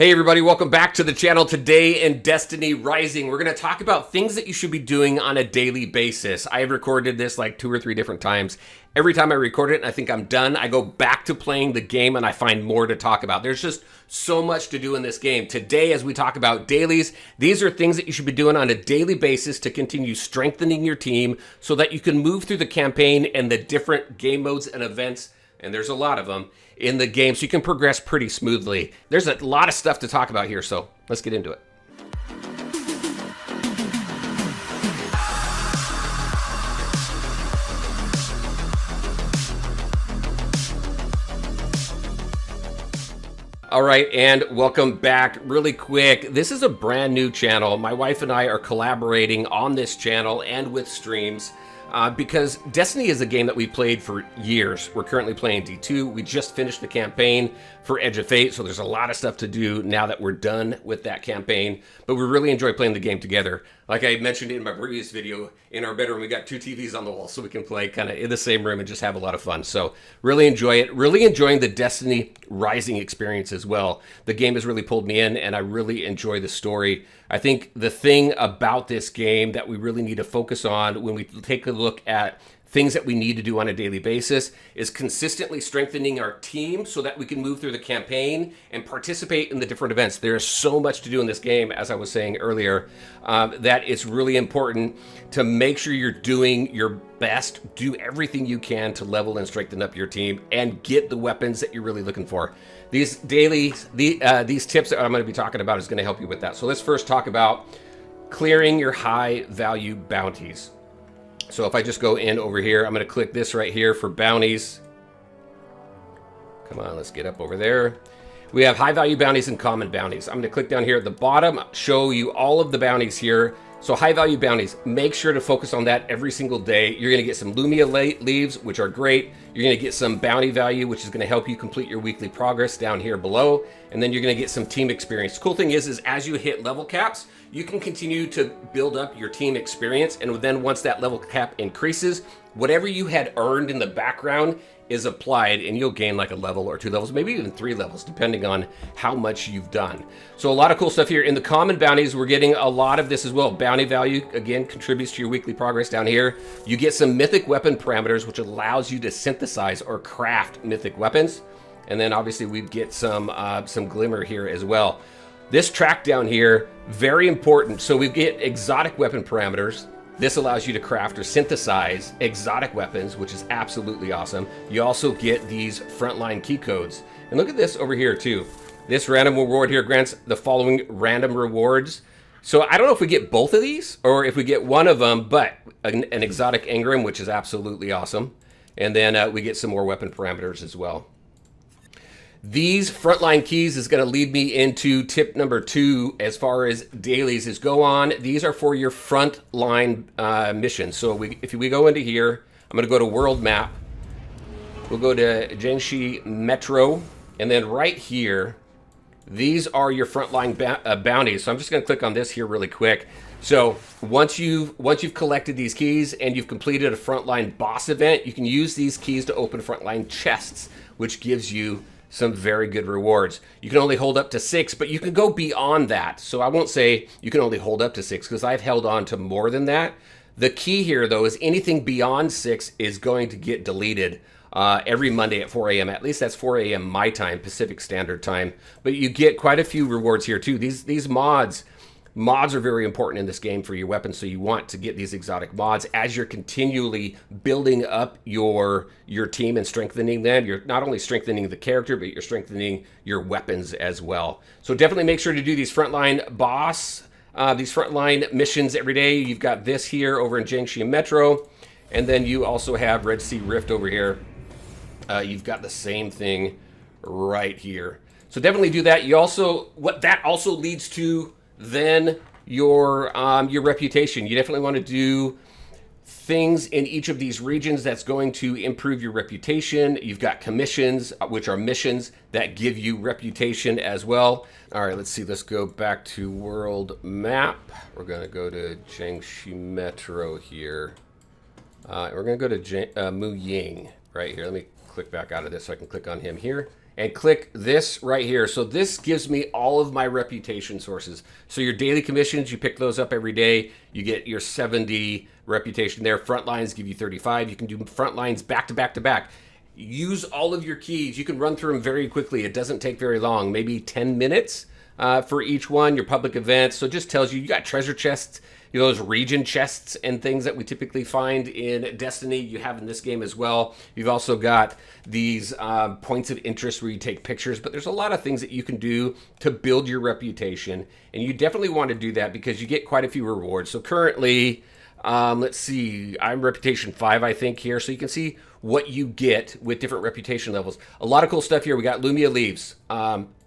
Hey everybody, welcome back to the channel. Today in Destiny Rising, we're going to talk about things that you should be doing on a daily basis. I have recorded this like 2 or 3 different times. Every time I record it and I think I'm done, I go back to playing the game and I find more to talk about. There's just so much to do in this game. Today, as we talk about dailies, these are things that you should be doing on a daily basis to continue strengthening your team so that you can move through the campaign and the different game modes and events, and there's a lot of them, in the game so you can progress pretty smoothly. There's a lot of stuff to talk about here, so let's get into it. All right, and welcome back. Really quick, this is a brand new channel. My wife and I are collaborating on this channel and with streams because Destiny is a game that we've played for years. We're currently playing D2. We just finished the campaign for Edge of Fate, so there's a lot of stuff to do now that we're done with that campaign, but we really enjoy playing the game together. Like I mentioned in my previous video, in our bedroom we got 2 TVs on the wall so we can play kind of in the same room and just have a lot of fun. So really enjoy it. Really enjoying the Destiny Rising experience as well. The game has really pulled me in and I really enjoy the story. I think the thing about this game that we really need to focus on when we take a look at things that we need to do on a daily basis is consistently strengthening our team so that we can move through the campaign and participate in the different events. There's so much to do in this game, as I was saying earlier, that it's really important to make sure you're doing your best, do everything you can to level and strengthen up your team and get the weapons that you're really looking for. These dailies, these tips that I'm going to be talking about is going to help you with that. So let's first talk about clearing your high value bounties. So if I just go in over here, I'm going to click this right here for bounties. Come on, let's get up over there. We have high value bounties and common bounties. I'm going to click down here at the bottom, show you all of the bounties here. So high value bounties, make sure to focus on that every single day. You're going to get some Lumia leaves, which are great. You're going to get some bounty value, which is going to help you complete your weekly progress down here below. And then you're going to get some team experience. The cool thing is as you hit level caps, you can continue to build up your team experience. And then once that level cap increases, whatever you had earned in the background is applied and you'll gain like a level or 2 levels, maybe even 3 levels, depending on how much you've done. So a lot of cool stuff here. In the common bounties, we're getting a lot of this as well. Bounty value, again, contributes to your weekly progress down here. You get some mythic weapon parameters, which allows you to synthesize or craft mythic weapons. And then obviously we get some glimmer here as well. This track down here, very important. So we get exotic weapon parameters. This allows you to craft or synthesize exotic weapons, which is absolutely awesome. You also get these frontline key codes. And look at this over here too. This random reward here grants the following random rewards. So I don't know if we get both of these or if we get one of them, but an exotic engram, which is absolutely awesome. And then we get some more weapon parameters as well. These frontline keys is going to lead me into tip number 2 as far as dailies is go on. These are for your frontline missions. So if we go into here, I'm going to go to world map. We'll go to Jiangxi Metro. And then right here, these are your frontline bounties. So I'm just going to click on this here really quick. So once you've collected these keys and you've completed a frontline boss event, you can use these keys to open frontline chests, which gives you some very good rewards. You can only hold up to 6, but you can go beyond that. So I won't say you can only hold up to 6 because I've held on to more than that. The key here though is anything beyond 6 is going to get deleted every Monday at 4 a.m. At least that's 4 a.m. my time, Pacific Standard Time. But you get quite a few rewards here too. These mods are very important in this game for your weapons, so you want to get these exotic mods as you're continually building up your team and strengthening them. You're not only strengthening the character, but you're strengthening your weapons as well. So definitely make sure to do these frontline these frontline missions every day. You've got this here over in Jiangxi Metro, and then you also have Red Sea Rift over here. You've got the same thing right here. So definitely do that. What that also leads to then your reputation. You definitely want to do things in each of these regions that's going to improve your reputation. You've got commissions, which are missions that give you reputation as well. All right, let's see. Let's go back to world map. We're going to go to Jiangxi Metro here. We're going to go to Mu Ying right here. Let me click back out of this so I can click on him here. and click this right here. So this gives me all of my reputation sources. So your daily commissions, you pick those up every day. You get your 70 reputation there. Frontlines give you 35. You can do frontlines back to back to back. Use all of your keys. You can run through them very quickly. It doesn't take very long, maybe 10 minutes for each one. Your public events. So it just tells you got treasure chests, those region chests and things that we typically find in Destiny, you have in this game as well. You've also got these points of interest where you take pictures, but there's a lot of things that you can do to build your reputation, and you definitely want to do that because you get quite a few rewards. So currently, let's see, I'm reputation 5, I think, here, so you can see what you get with different reputation levels. A lot of cool stuff here. We got Lumia Leaves.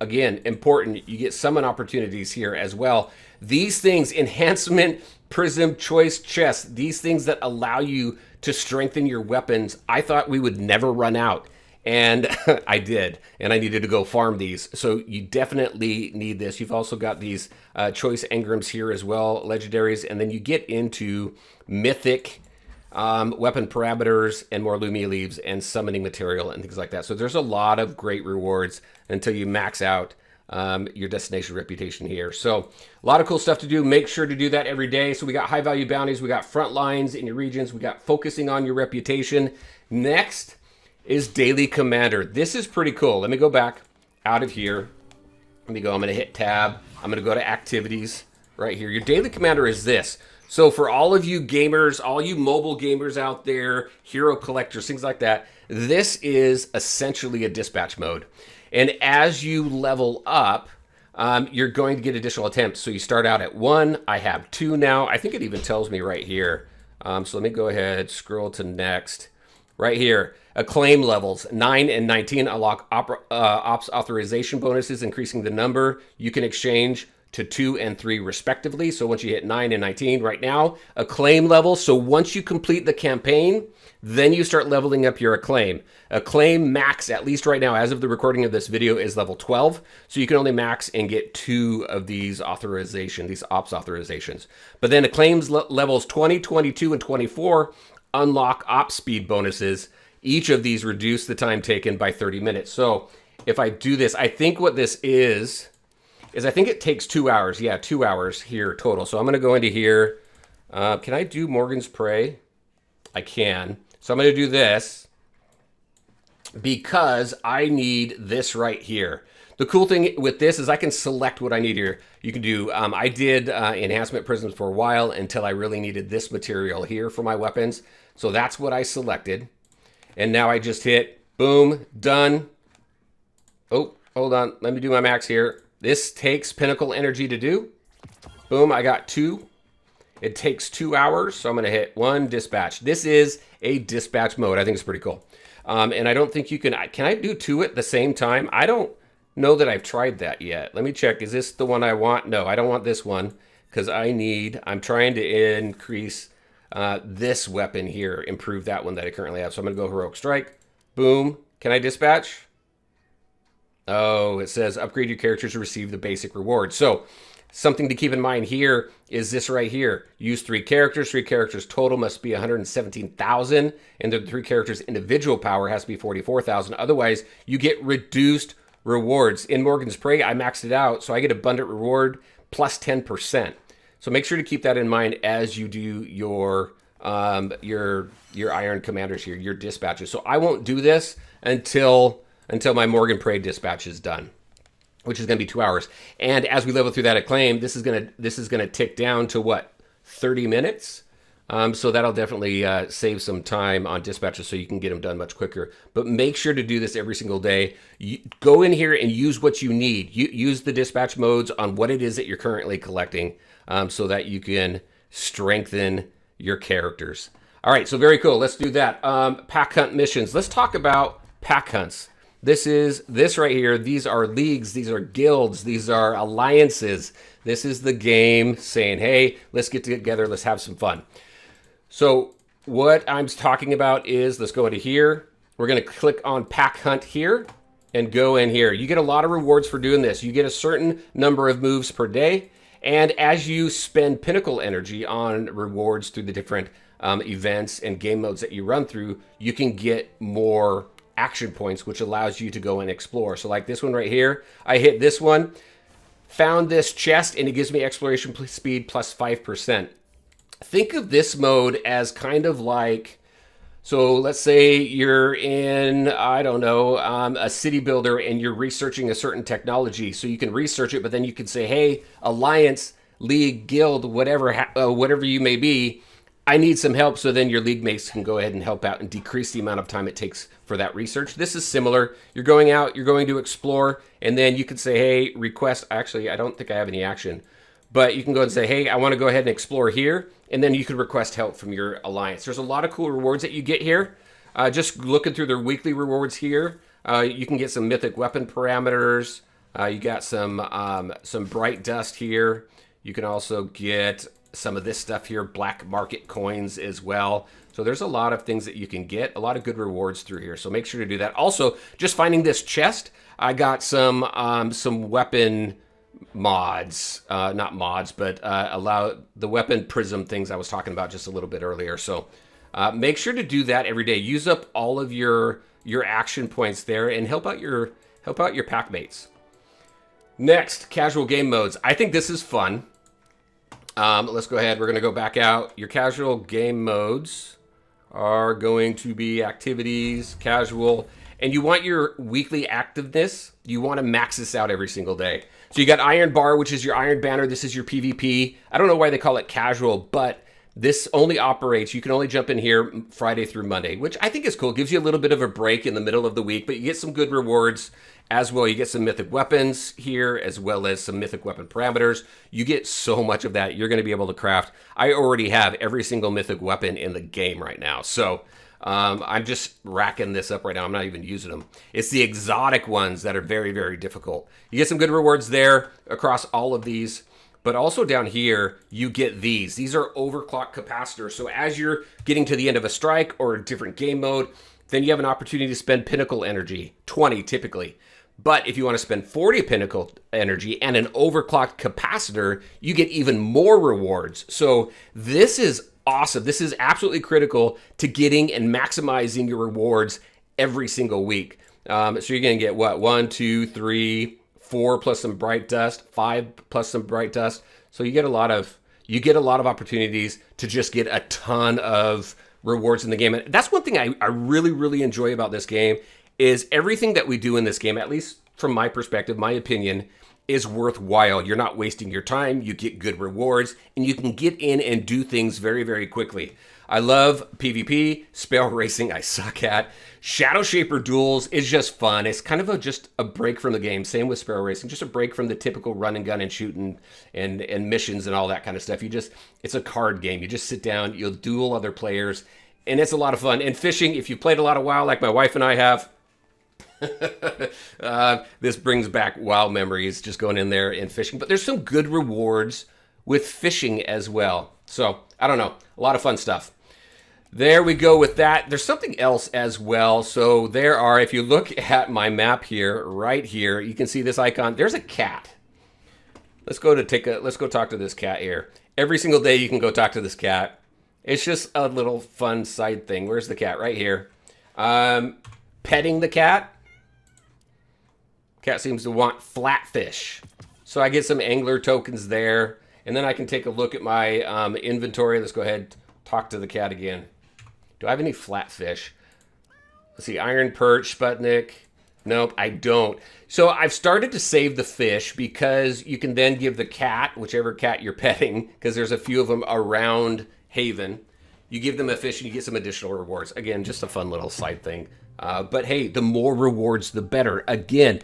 Again, important. You get summon opportunities here as well. These things, enhancement, prism, choice, chest, these things that allow you to strengthen your weapons, I thought we would never run out. And I did, and I needed to go farm these. So you definitely need this. You've also got these choice engrams here as well, legendaries, and then you get into mythic weapon parameters and more Lumia Leaves and summoning material and things like that. So there's a lot of great rewards until you max out your destination reputation here. So a lot of cool stuff to do. Make sure to do that every day. So we got high value bounties, we got front lines in your regions, we got focusing on your reputation. Next is daily commander. This is pretty cool. Let me go back out of here. Let me go. I'm going to hit tab. I'm going to go to activities right here. Your daily commander is this. So for all of you gamers, all you mobile gamers out there, hero collectors, things like that, this is essentially a dispatch mode. And as you level up, you're going to get additional attempts. So you start out at 1. I have 2 now. I think it even tells me right here. So let me go ahead, scroll to next. Right here, acclaim levels 9 and 19 unlock ops authorization bonuses, increasing the number you can exchange to 2 and 3 respectively. So once you hit 9 and 19 right now, acclaim level. So once you complete the campaign, then you start leveling up your acclaim. Acclaim max, at least right now, as of the recording of this video, is level 12. So you can only max and get 2 of these authorizations, these ops authorizations. But then acclaims levels 20, 22, and 24 unlock op speed bonuses. Each of these reduce the time taken by 30 minutes. So if I do this, I think what this is I think it takes 2 hours. Yeah, 2 hours here total. So I'm going to go into here. Can I do Morgan's Prey? I can. So I'm going to do this because I need this right here. The cool thing with this is I can select what I need here. You can do, I did enhancement prisms for a while until I really needed this material here for my weapons. So that's what I selected. And now I just hit, boom, done. Oh, hold on. Let me do my max here. This takes pinnacle energy to do. Boom, I got 2. It takes 2 hours, so I'm going to hit 1 dispatch. This is a dispatch mode. I think it's pretty cool. And I don't think you can I do 2 at the same time? I don't know that I've tried that yet. Let me check. Is this the one I want? No, I don't want this one because I'm trying to increase this weapon here, improve that one that I currently have. So I'm going to go Heroic Strike. Boom. Can I dispatch? Oh, it says upgrade your characters to receive the basic reward. So something to keep in mind here is this right here. Use 3 characters. 3 characters total must be 117,000. And the 3 characters individual power has to be 44,000. Otherwise, you get reduced rewards. In Morgan's Prey, I maxed it out, so I get abundant reward plus 10%. So make sure to keep that in mind as you do your Iron Commanders here, your dispatches. So I won't do this until my Morgan Prey dispatch is done, which is going to be 2 hours. And as we level through that acclaim, this is gonna tick down to what, 30 minutes. So that'll definitely save some time on dispatches, so you can get them done much quicker. But make sure to do this every single day. Go in here and use what you need. Use the dispatch modes on what it is that you're currently collecting, so that you can strengthen your characters. All right, so very cool. Let's do that. Pack hunt missions. Let's talk about pack hunts. This right here. These are leagues. These are guilds. These are alliances. This is the game saying, hey, let's get together. Let's have some fun. So what I'm talking about is, let's go into here. We're going to click on pack hunt here and go in here. You get a lot of rewards for doing this. You get a certain number of moves per day. And as you spend pinnacle energy on rewards through the different events and game modes that you run through, you can get more action points, which allows you to go and explore. So like this one right here, I hit this one, found this chest, and it gives me exploration speed plus 5%. Think of this mode as kind of like, so let's say you're in, I don't know, a city builder and you're researching a certain technology. So you can research it, but then you can say, hey, alliance, league, guild, whatever you may be, I need some help. So then your league mates can go ahead and help out and decrease the amount of time it takes for that research. This is similar. You're going out, you're going to explore, and then you can say, hey, request. Actually, I don't think I have any action, but you can go and say, hey, I want to go ahead and explore here. And then you can request help from your alliance. There's a lot of cool rewards that you get here. Just looking through their weekly rewards here, you can get some mythic weapon parameters. You got some bright dust here. You can also get some of this stuff here, black market coins as well. So there's a lot of things that you can get, a lot of good rewards through here. So make sure to do that. Also, just finding this chest, I got some weapon mods, not mods, but allow the weapon prism things I was talking about just a little bit earlier. So make sure to do that every day. Use up all of your action points there and help out your pack mates. Next, casual game modes. I think this is fun. Let's go ahead. We're going to go back out. Your casual game modes are going to be activities, casual, and you want your weekly activeness. You want to max this out every single day. So you got Iron Bar, which is your Iron Banner. This is your PvP. I don't know why they call it casual, but this only operates, you can only jump in here Friday through Monday, which I think is cool. It gives you a little bit of a break in the middle of the week, but you get some good rewards as well. You get some mythic weapons here, as well as some mythic weapon parameters. You get so much of that. You're going to be able to craft. I already have every single mythic weapon in the game right now. So I'm just racking this up right now. I'm not even using them. It's the exotic ones that are very, very difficult. You get some good rewards there across all of these. But also down here, you get these. These are overclock capacitors. So as you're getting to the end of a strike or a different game mode, then you have an opportunity to spend pinnacle energy, 20 typically. But if you want to spend 40 pinnacle energy and an overclocked capacitor, you get even more rewards. So this is awesome. This is absolutely critical to getting and maximizing your rewards every single week. So you're going to get what? 1, 2, 3, 4 plus some bright dust, 5 plus some bright dust. So you get a lot of opportunities to just get a ton of rewards in the game. And that's one thing I really, really enjoy about this game is everything that we do in this game, at least from my perspective, my opinion, is worthwhile. You're not wasting your time. You get good rewards, and you can get in and do things very, very quickly. I love PvP, spell racing I suck at. Shadow Shaper duels is just fun. It's kind of just a break from the game. Same with Sparrow Racing, just a break from the typical run and gun and shooting and missions and all that kind of stuff. It's a card game. You just sit down, you'll duel other players, and it's a lot of fun. And fishing, if you played a lot of WoW like my wife and I have, this brings back WoW memories, just going in there and fishing. But there's some good rewards with fishing as well. So, I don't know, a lot of fun stuff. There we go with that. There's something else as well. So there are, if you look at my map here, right here, you can see this icon. There's a cat. Let's go talk to this cat here. Every single day you can go talk to this cat. It's just a little fun side thing. Where's the cat? Right here. Petting the cat. Cat seems to want flatfish. So I get some angler tokens there. And then I can take a look at my inventory. Let's go ahead and talk to the cat again. Do I have any flatfish? Let's see, iron perch, Sputnik. Nope, I don't. So I've started to save the fish because you can then give the cat, whichever cat you're petting, because there's a few of them around Haven. You give them a fish and you get some additional rewards. Again, just a fun little side thing. But hey, the more rewards, the better. Again,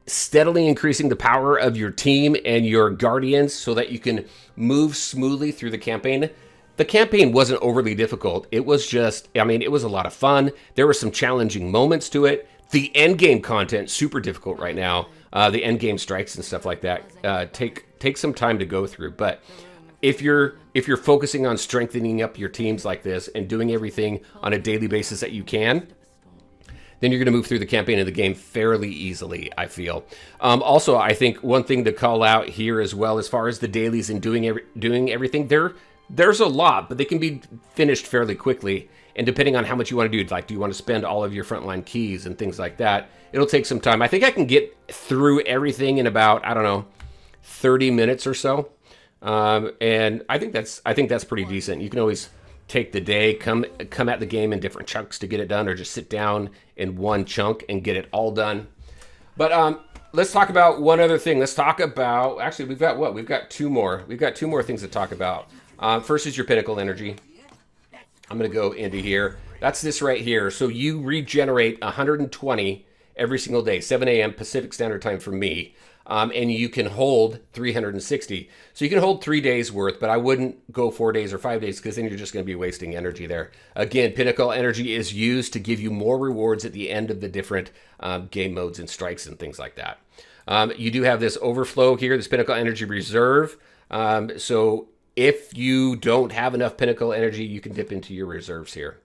steadily increasing the power of your team and your guardians so that you can move smoothly through the campaign. The campaign wasn't overly difficult. It was just, it was a lot of fun. There were some challenging moments to it. The end game content, super difficult right now. The end game strikes and stuff like that take some time to go through. But if you're focusing on strengthening up your teams like this and doing everything on a daily basis that you can, then you're going to move through the campaign of the game fairly easily, I feel. Also, I think one thing to call out here as well, as far as the dailies and doing everything, they're there's a lot, but they can be finished fairly quickly. And depending on how much you want to do, like do you want to spend all of your frontline keys and things like that, it'll take some time. I think I can get through everything in about, I don't know, 30 minutes or so. And I think that's pretty decent. You can always take the day, come at the game in different chunks to get it done, or just sit down in one chunk and get it all done. But let's talk about one other thing. Let's talk about, actually, we've got what? We've got two more. We've got two more things to talk about. First is your pinnacle energy. I'm going to go into here. That's this right here. So you regenerate 120 every single day, 7 a.m. Pacific Standard Time for me. And you can hold 360. So you can hold 3 days worth, but I wouldn't go 4 days or 5 days because then you're just going to be wasting energy there. Again, pinnacle energy is used to give you more rewards at the end of the different game modes and strikes and things like that. You do have this overflow here, this pinnacle energy reserve. So if you don't have enough pinnacle energy, you can dip into your reserves here.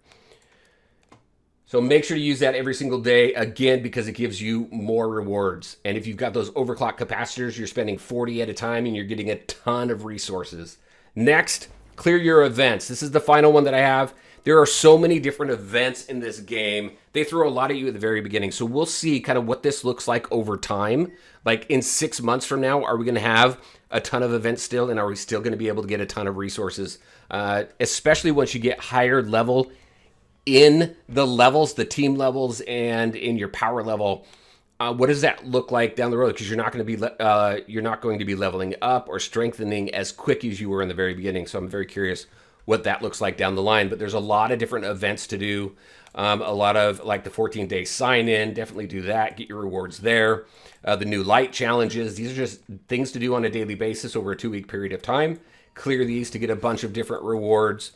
So make sure to use that every single day, again, because it gives you more rewards. And if you've got those overclock capacitors, you're spending 40 at a time and you're getting a ton of resources. Next, clear your events. This is the final one that I have. There are so many different events in this game. They throw a lot at you at the very beginning. So we'll see kind of what this looks like over time. Like in 6 months from now, are we going to have a ton of events still? And are we still going to be able to get a ton of resources? Especially once you get higher level in the levels, the team levels, and in your power level. What does that look like down the road? Because you're not going to be leveling up or strengthening as quick as you were in the very beginning. So I'm very curious what that looks like down the line. But there's a lot of different events to do. A lot of like the 14-day sign-in. Definitely do that. Get your rewards there. The new light challenges. These are just things to do on a daily basis over a 2-week period of time. Clear these to get a bunch of different rewards.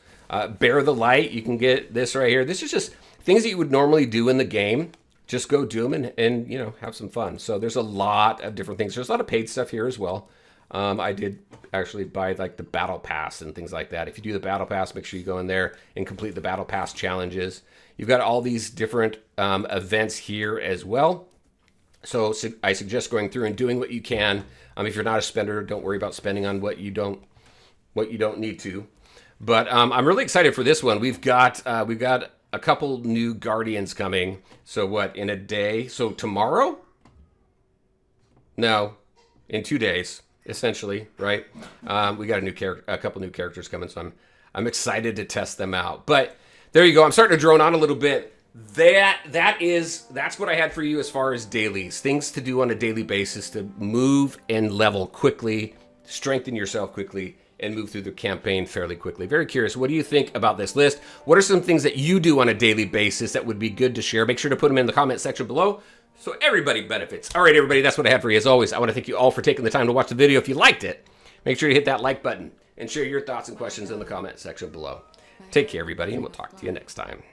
Bear the light. You can get this right here. This is just things that you would normally do in the game. Just go do them and you know, have some fun. So there's a lot of different things. There's a lot of paid stuff here as well. I did actually buy like the battle pass and things like that. If you do the battle pass, make sure you go in there and complete the battle pass challenges. You've got all these different events here as well. So I suggest going through and doing what you can. If you're not a spender, don't worry about spending on what you don't need to. But I'm really excited for this one. We've got a couple new Guardians coming. So what, in a day? So tomorrow? No, in 2 days, essentially, right? We got a couple new characters coming, so I'm excited to test them out. But there you go. I'm starting to drone on a little bit. That's what I had for you as far as dailies, things to do on a daily basis to move and level quickly, strengthen yourself quickly, and move through the campaign fairly quickly. Very curious. What do you think about this list? What are some things that you do on a daily basis that would be good to share? Make sure to put them in the comment section below so everybody benefits. All right, everybody, that's what I had for you. As always, I want to thank you all for taking the time to watch the video. If you liked it, make sure to hit that like button and share your thoughts and questions in the comment section below. Take care, everybody, and we'll talk to you next time.